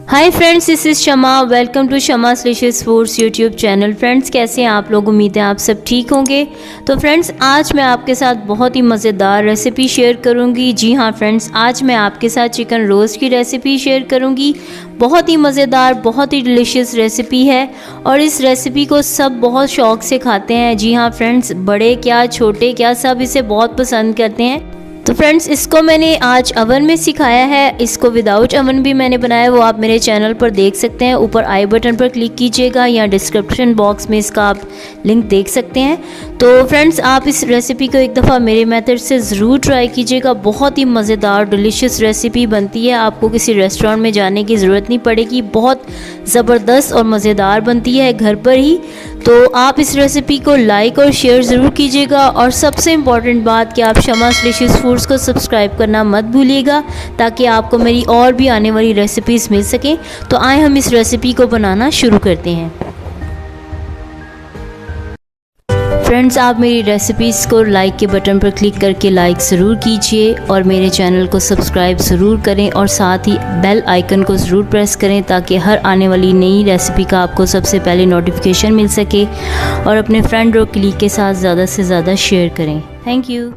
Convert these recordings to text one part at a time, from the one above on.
Hi friends, this is Shama. Welcome to Shama delicious foods YouTube channel. Friends, कैसे हैं आप लोग? उम्मीद है आप सब ठीक होंगे। तो फ्रेंड्स, आज मैं आपके साथ बहुत ही मज़ेदार रेसिपी शेयर करूंगी। जी हाँ फ्रेंड्स, आज मैं आपके साथ चिकन रोस्ट की रेसिपी शेयर करूंगी। बहुत ही मज़ेदार, बहुत ही डिलीशियस रेसिपी है और इस रेसिपी को सब बहुत शौक़ से खाते हैं। जी हाँ फ्रेंड्स, बड़े क्या छोटे क्या सब इसे बहुत पसंद करते हैं। तो फ्रेंड्स, इसको मैंने आज अवन में सिखाया है। इसको विदाउट अवन भी मैंने बनाया है, वो आप मेरे चैनल पर देख सकते हैं। ऊपर आई बटन पर क्लिक कीजिएगा या डिस्क्रिप्शन बॉक्स में इसका आप लिंक देख सकते हैं। तो फ्रेंड्स, आप इस रेसिपी को एक दफ़ा मेरे मेथड से ज़रूर ट्राई कीजिएगा। बहुत ही मज़ेदार डिलीशियस रेसिपी बनती है। आपको किसी रेस्टोरेंट में जाने की ज़रूरत नहीं पड़ेगी। बहुत ज़बरदस्त और मज़ेदार बनती है घर पर ही। तो आप इस रेसिपी को लाइक और शेयर ज़रूर कीजिएगा। और सबसे इम्पॉर्टेंट बात कि आप शमा डिलीशियस फूड्स को सब्सक्राइब करना मत भूलिएगा, ताकि आपको मेरी और भी आने वाली रेसिपीज़ मिल सकें। तो आए हम इस रेसिपी को बनाना शुरू करते हैं। फ्रेंड्स, आप मेरी रेसिपीज़ को लाइक के बटन पर क्लिक करके लाइक ज़रूर कीजिए और मेरे चैनल को सब्सक्राइब ज़रूर करें और साथ ही बेल आइकन को ज़रूर प्रेस करें, ताकि हर आने वाली नई रेसिपी का आपको सबसे पहले नोटिफिकेशन मिल सके। और अपने फ्रेंड और कलीग के साथ ज़्यादा से ज़्यादा शेयर करें। Thank you.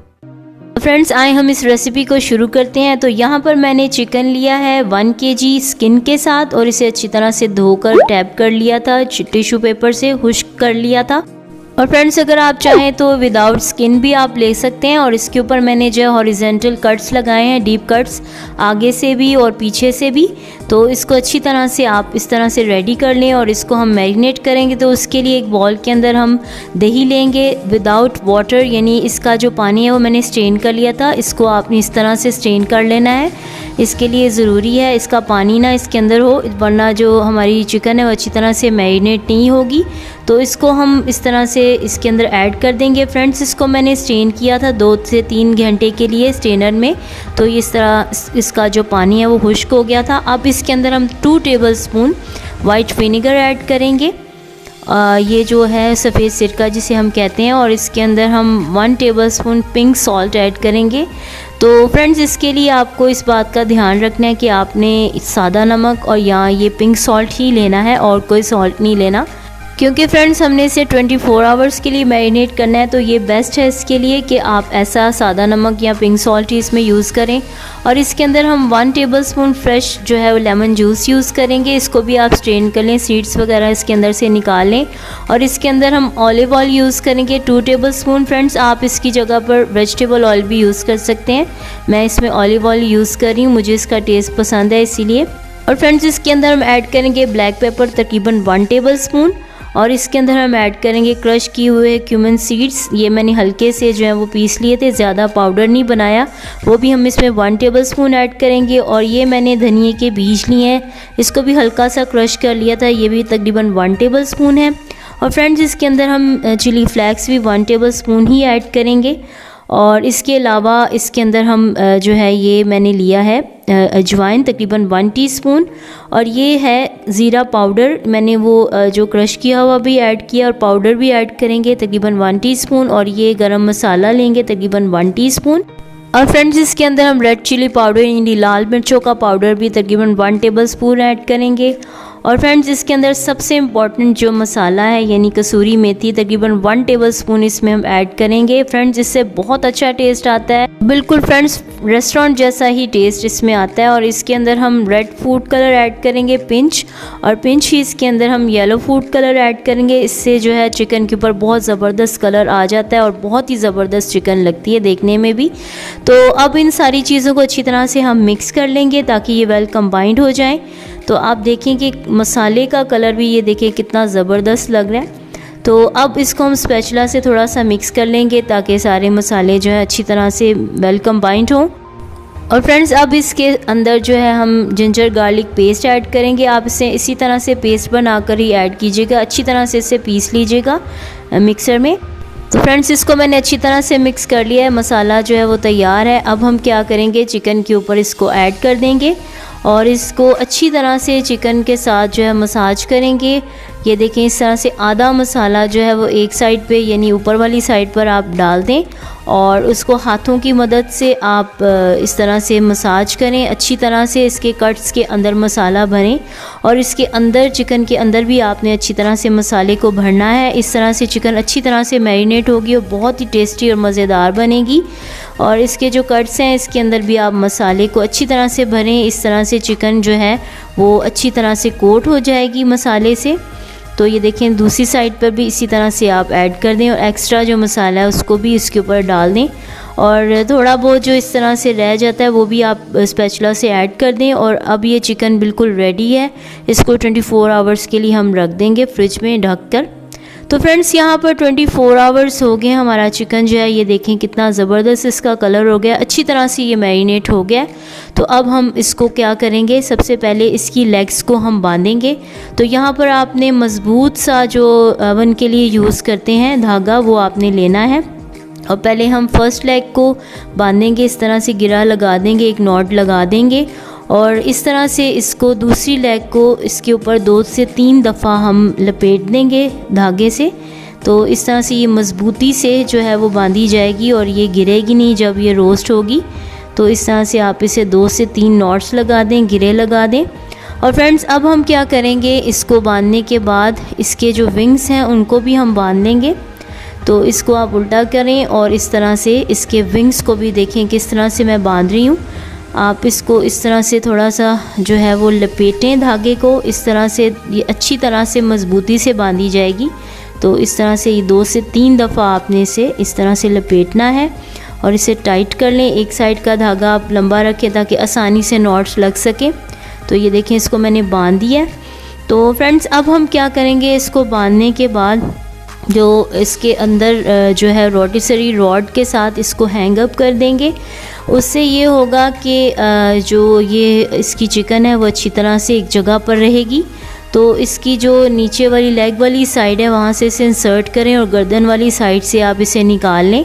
फ्रेंड्स, आए हम इस रेसिपी को शुरू करते हैं। तो यहाँ पर मैंने चिकन लिया है 1 kg स्किन के साथ और इसे अच्छी तरह से धोकर टैप कर लिया था, टिश्यू पेपर से खुश्क कर लिया था। और फ्रेंड्स, अगर आप चाहें तो विदाउट स्किन भी आप ले सकते हैं। और इसके ऊपर मैंने जो हॉरिजेंटल कट्स लगाए हैं, डीप कट्स, आगे से भी और पीछे से भी। तो इसको अच्छी तरह से आप इस तरह से रेडी कर लें और इसको हम मैरिनेट करेंगे। तो उसके लिए एक बॉल के अंदर हम दही लेंगे विदाउट वाटर, यानी इसका जो पानी है वो मैंने स्ट्रेन कर लिया था। इसको आपने इस तरह से स्ट्रेन कर लेना है। इसके लिए ज़रूरी है इसका पानी ना इसके अंदर हो, वरना जो हमारी चिकन है वो अच्छी तरह से मैरिनेट नहीं होगी। तो इसको हम इस तरह से इसके अंदर ऐड कर देंगे। फ्रेंड्स, इसको मैंने स्ट्रेन किया था 2 से 3 घंटे के लिए स्ट्रेनर में। तो इस तरह इसका जो पानी है वो खुश्क हो गया था। अब इसके अंदर हम 2 टेबलस्पून वाइट विनेगर ऐड करेंगे। ये जो है सफ़ेद सिरका जिसे हम कहते हैं। और इसके अंदर हम 1 टेबलस्पून पिंक सॉल्ट ऐड करेंगे। तो फ्रेंड्स, इसके लिए आपको इस बात का ध्यान रखना है कि आपने सादा नमक और या ये पिंक सॉल्ट ही लेना है और कोई सॉल्ट नहीं लेना, क्योंकि फ्रेंड्स हमने इसे 24 आवर्स के लिए मैरिनेट करना है। तो ये बेस्ट है इसके लिए कि आप ऐसा सादा नमक या पिंक सॉल्ट ही इसमें यूज़ करें। और इसके अंदर हम 1 टेबलस्पून फ्रेश जो है वो लेमन जूस यूज़ करेंगे। इसको भी आप स्ट्रेन कर लें, सीड्स वगैरह इसके अंदर से निकाल लें। और इसके अंदर हम ऑलिव ऑयल यूज़ करेंगे 2 टेबलस्पून। फ्रेंड्स, आप इसकी जगह पर वेजिटेबल ऑयल भी यूज़ कर सकते हैं। मैं इसमें ऑलिव ऑयल यूज़ कर रही हूँ, मुझे इसका टेस्ट पसंद है इसीलिए। और फ्रेंड्स, इसके अंदर हम ऐड करेंगे ब्लैक पेपर तकरीबन 1 टेबलस्पून। और इसके अंदर हम ऐड करेंगे क्रश किए हुए क्यूमिन सीड्स। ये मैंने हल्के से जो है वो पीस लिए थे, ज़्यादा पाउडर नहीं बनाया। वो भी हम इसमें 1 टेबलस्पून ऐड करेंगे। और ये मैंने धनिए के बीज लिए हैं, इसको भी हल्का सा क्रश कर लिया था, ये भी तकरीबन 1 टेबलस्पून है। और फ्रेंड्स, इसके अंदर हम चिली फ्लेक्स भी 1 टेबलस्पून ही ऐड करेंगे। और इसके अलावा इसके अंदर हम जो है ये मैंने लिया है अजवाइन तकरीबन 1 टीस्पून। और ये है ज़ीरा पाउडर, मैंने वो जो क्रश किया हुआ भी ऐड किया और पाउडर भी ऐड करेंगे तकरीबन 1 टीस्पून। और ये गरम मसाला लेंगे तकरीबन 1 टीस्पून। और फ्रेंड्स, इसके अंदर हम रेड चिली पाउडर यानी लाल मिर्चों का पाउडर भी तकरीबन 1 टेबलस्पून ऐड करेंगे। और फ्रेंड्स, इसके अंदर सबसे इम्पॉर्टेंट जो मसाला है यानी कसूरी मेथी तकरीबन 1 टेबलस्पून इसमें हम ऐड करेंगे। फ्रेंड्स, इससे बहुत अच्छा टेस्ट आता है, बिल्कुल फ्रेंड्स रेस्टोरेंट जैसा ही टेस्ट इसमें आता है। और इसके अंदर हम रेड फूड कलर ऐड करेंगे पिंच, और पिंच ही इसके अंदर हम येलो फूड कलर ऐड करेंगे। इससे जो है चिकन के ऊपर बहुत ज़बरदस्त कलर आ जाता है और बहुत ही ज़बरदस्त चिकन लगती है देखने में भी। तो अब इन सारी चीज़ों को अच्छी तरह से हम मिक्स कर लेंगे ताकि ये वेल कंबाइंड हो जाए। तो आप देखें कि मसाले का कलर भी ये देखें कितना ज़बरदस्त लग रहा है। तो अब इसको हम स्पैचुला से थोड़ा सा मिक्स कर लेंगे ताकि सारे मसाले जो है अच्छी तरह से वेल कंबाइंड हों। और फ्रेंड्स, अब इसके अंदर जो है हम जिंजर गार्लिक पेस्ट ऐड करेंगे। आप इसे इसी तरह से पेस्ट बनाकर ही ऐड कीजिएगा, अच्छी तरह से इसे पीस लीजिएगा मिक्सर में। तो फ्रेंड्स, इसको मैंने अच्छी तरह से मिक्स कर लिया है, मसाला जो है वो तैयार है। अब हम क्या करेंगे, चिकन के ऊपर इसको ऐड कर देंगे और इसको अच्छी तरह से चिकन के साथ जो है मसाज करेंगे ये देखें इस तरह से आधा मसाला जो है वो एक साइड पे यानी ऊपर वाली साइड पर आप डाल दें और उसको हाथों की मदद से आप इस तरह से मसाज करें, अच्छी तरह से इसके कट्स के अंदर मसाला भरें और इसके अंदर चिकन के अंदर भी आपने अच्छी तरह से मसाले को भरना है। इस तरह से चिकन अच्छी तरह से मैरिनेट होगी और बहुत ही टेस्टी और मज़ेदार बनेगी। और इसके जो कट्स हैं इसके अंदर भी आप मसाले को अच्छी तरह से भरें, इस तरह से चिकन जो है वो अच्छी तरह से कोट हो जाएगी मसाले से। तो ये देखें दूसरी साइड पर भी इसी तरह से आप ऐड कर दें और एक्स्ट्रा जो मसाला है उसको भी इसके ऊपर डाल दें और थोड़ा बहुत जो इस तरह से रह जाता है वो भी आप स्पैचुला से ऐड कर दें। और अब ये चिकन बिल्कुल रेडी है, इसको 24 आवर्स के लिए हम रख देंगे फ्रिज में ढक कर। तो फ्रेंड्स यहाँ पर 24 आवर्स हो गए, हमारा चिकन जो है ये देखें कितना ज़बरदस्त इसका कलर हो गया, अच्छी तरह से ये मैरिनेट हो गया। तो अब हम इसको क्या करेंगे, सबसे पहले इसकी लेग्स को हम बांधेंगे। तो यहाँ पर आपने मज़बूत सा जो ओवन के लिए यूज़ करते हैं धागा वो आपने लेना है और पहले हम फर्स्ट लेग को बांधेंगे, इस तरह से गिरा लगा देंगे, एक नॉट लगा देंगे और इस तरह से इसको दूसरी लेग को इसके ऊपर 2 से 3 दफ़ा हम लपेट देंगे धागे से। तो इस तरह से ये मज़बूती से जो है वो बांधी जाएगी और ये गिरेगी नहीं जब ये रोस्ट होगी। तो इस तरह से आप इसे 2 से 3 नॉट्स लगा दें, गिरे लगा दें। और फ्रेंड्स अब हम क्या करेंगे, इसको बांधने के बाद इसके जो विंग्स हैं उनको भी हम बांध लेंगे। तो इसको आप उल्टा करें और इस तरह से इसके विंग्स को भी देखें किस तरह से मैं बांध रही हूँ। आप इसको इस तरह से थोड़ा सा जो है वो लपेटें धागे को, इस तरह से ये अच्छी तरह से मज़बूती से बांधी जाएगी। तो इस तरह से ये 2 से 3 दफ़ा आपने इसे इस तरह से लपेटना है और इसे टाइट कर लें। एक साइड का धागा आप लंबा रखें ताकि आसानी से नॉट्स लग सकें। तो ये देखें इसको मैंने बांध दिया। तो फ्रेंड्स अब हम क्या करेंगे, इसको बांधने के बाद जो इसके अंदर जो है रोटिसरी रॉड के साथ इसको हैंग अप कर देंगे। उससे ये होगा कि जो ये इसकी चिकन है वो अच्छी तरह से एक जगह पर रहेगी। तो इसकी जो नीचे वाली लेग वाली साइड है वहाँ से इसे इंसर्ट करें और गर्दन वाली साइड से आप इसे निकाल लें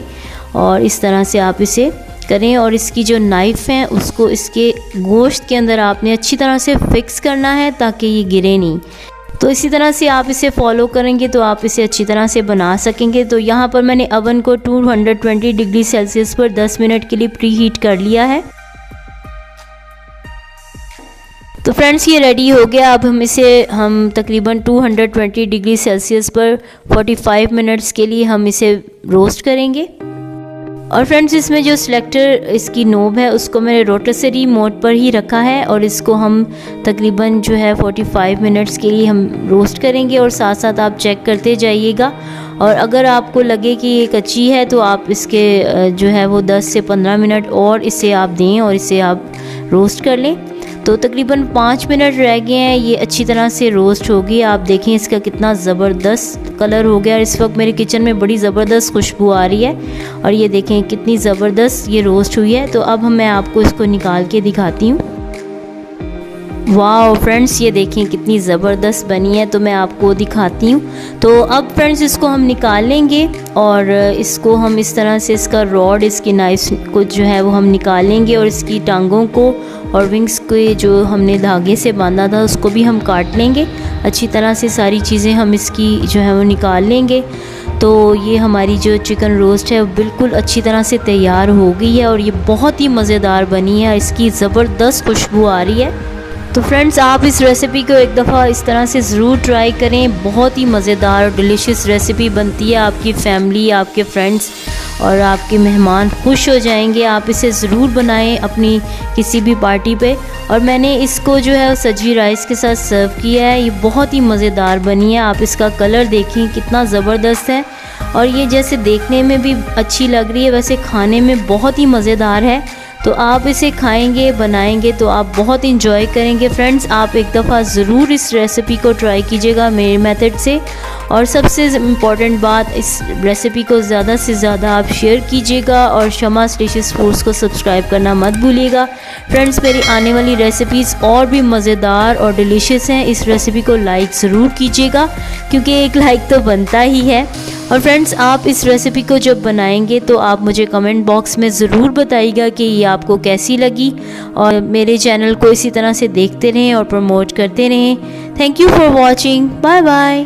और इस तरह से आप इसे करें और इसकी जो नाइफ़ है उसको इसके गोश्त के अंदर आपने अच्छी तरह से फिक्स करना है ताकि ये गिरे नहीं। तो इसी तरह से आप इसे फॉलो करेंगे तो आप इसे अच्छी तरह से बना सकेंगे। तो यहाँ पर मैंने ओवन को 220 डिग्री सेल्सियस पर 10 मिनट के लिए प्री हीट कर लिया है। तो फ्रेंड्स ये रेडी हो गया। अब हम तकरीबन 220 डिग्री सेल्सियस पर 45 मिनट्स के लिए हम इसे रोस्ट करेंगे। और फ्रेंड्स इसमें जो सिलेक्टर इसकी नोब है उसको मैंने रोटेसरी मोड पर ही रखा है और इसको हम तकरीबन जो है 45 मिनट्स के लिए हम रोस्ट करेंगे और साथ साथ आप चेक करते जाइएगा। और अगर आपको लगे कि ये कच्ची है तो आप इसके जो है वो 10 से 15 मिनट और इसे आप दें और इसे आप रोस्ट कर लें। तो तकरीबन 5 मिनट रह गए हैं, ये अच्छी तरह से रोस्ट होगी। आप देखें इसका कितना ज़बरदस्त कलर हो गया। इस वक्त मेरे किचन में बड़ी ज़बरदस्त खुशबू आ रही है और ये देखें कितनी ज़बरदस्त ये रोस्ट हुई है। तो अब मैं आपको इसको निकाल के दिखाती हूँ। वाओ फ्रेंड्स ये देखें कितनी ज़बरदस्त बनी है। तो मैं आपको दिखाती हूँ। तो अब फ्रेंड्स इसको हम निकाल लेंगे और इसको हम इस तरह से इसका रॉड, इसकी नाइफ को जो है वो हम निकाल लेंगे और इसकी टांगों को और विंग्स के जो हमने धागे से बांधा था उसको भी हम काट लेंगे। अच्छी तरह से सारी चीज़ें हम इसकी जो है वो निकाल लेंगे। तो ये हमारी जो चिकन रोस्ट है बिल्कुल अच्छी तरह से तैयार हो गई है और ये बहुत ही मज़ेदार बनी है, इसकी ज़बरदस्त खुशबू आ रही है। तो फ्रेंड्स आप इस रेसिपी को एक दफ़ा इस तरह से ज़रूर ट्राई करें। बहुत ही मज़ेदार और डिलीशियस रेसिपी बनती है। आपकी फैमिली, आपके फ्रेंड्स और आपके मेहमान खुश हो जाएंगे। आप इसे ज़रूर बनाएं अपनी किसी भी पार्टी पे। और मैंने इसको जो है सजी राइस के साथ सर्व किया है। ये बहुत ही मज़ेदार बनी है। आप इसका कलर देखें कितना ज़बरदस्त है और ये जैसे देखने में भी अच्छी लग रही है वैसे खाने में बहुत ही मज़ेदार है। तो आप इसे खाएंगे, बनाएंगे तो आप बहुत इंजॉय करेंगे। फ्रेंड्स आप एक दफ़ा ज़रूर इस रेसिपी को ट्राई कीजिएगा मेरे मेथड से। और सबसे इम्पॉर्टेंट बात, इस रेसिपी को ज़्यादा से ज़्यादा आप शेयर कीजिएगा और शमास डिशेस फूड्स को सब्सक्राइब करना मत भूलिएगा। फ्रेंड्स मेरी आने वाली रेसिपीज़ और भी मज़ेदार और डिलीशियस हैं। इस रेसिपी को लाइक ज़रूर कीजिएगा क्योंकि एक लाइक तो बनता ही है। और फ्रेंड्स आप इस रेसिपी को जब बनाएंगे तो आप मुझे कमेंट बॉक्स में ज़रूर बताइएगा कि ये आपको कैसी लगी। और मेरे चैनल को इसी तरह से देखते रहें और प्रमोट करते रहें thank you for watching, bye bye.